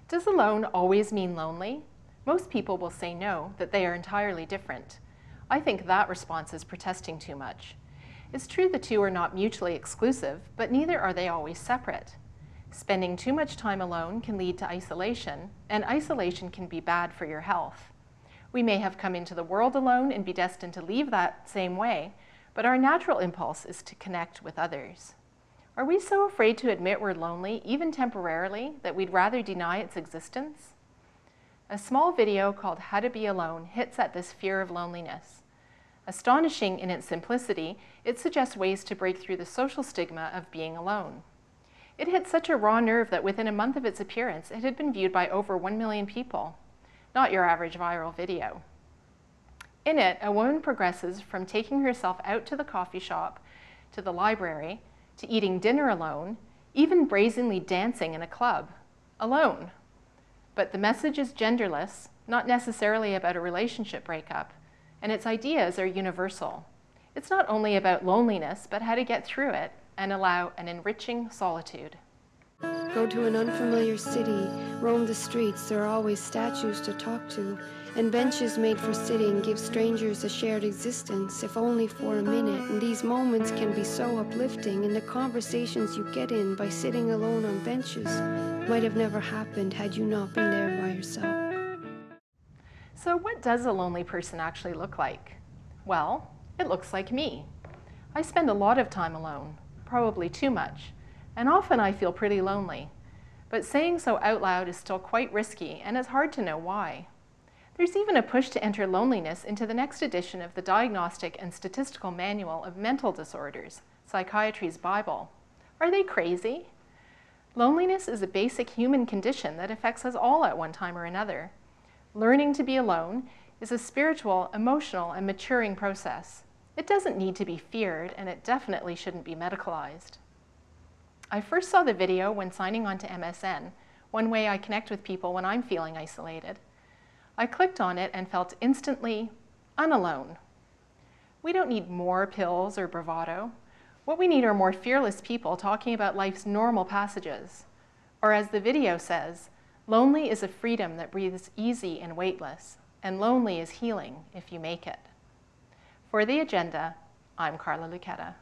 Does alone always mean lonely? Most people will say no, that they are entirely different. I think that response is protesting too much. It's true the two are not mutually exclusive, but neither are they always separate. Spending too much time alone can lead to isolation, and isolation can be bad for your health. We may have come into the world alone and be destined to leave that same way, but our natural impulse is to connect with others. Are we so afraid to admit we're lonely, even temporarily, that we'd rather deny its existence? A small video called How to Be Alone hits at this fear of loneliness. Astonishing in its simplicity, it suggests ways to break through the social stigma of being alone. It hit such a raw nerve that within a month of its appearance, it had been viewed by over 1 million people. Not your average viral video. In it, a woman progresses from taking herself out to the coffee shop, to the library, to eating dinner alone, even brazenly dancing in a club, alone. But the message is genderless, not necessarily about a relationship breakup, and its ideas are universal. It's not only about loneliness, but how to get through it and allow an enriching solitude. Go to an unfamiliar city, roam the streets, there are always statues to talk to, and benches made for sitting give strangers a shared existence, if only for a minute, and these moments can be so uplifting, and the conversations you get in by sitting alone on benches might have never happened had you not been there by yourself. So what does a lonely person actually look like? Well, it looks like me. I spend a lot of time alone, probably too much, and often I feel pretty lonely. But saying so out loud is still quite risky, and it's hard to know why. There's even a push to enter loneliness into the next edition of the Diagnostic and Statistical Manual of Mental Disorders, Psychiatry's Bible. Are they crazy? Loneliness is a basic human condition that affects us all at one time or another. Learning to be alone is a spiritual, emotional, and maturing process. It doesn't need to be feared, and it definitely shouldn't be medicalized. I first saw the video when signing on to MSN, one way I connect with people when I'm feeling isolated. I clicked on it and felt instantly unalone. We don't need more pills or bravado. What we need are more fearless people talking about life's normal passages. Or as the video says, lonely is a freedom that breathes easy and weightless, and lonely is healing if you make it. For The Agenda, I'm Carla Lucchetta.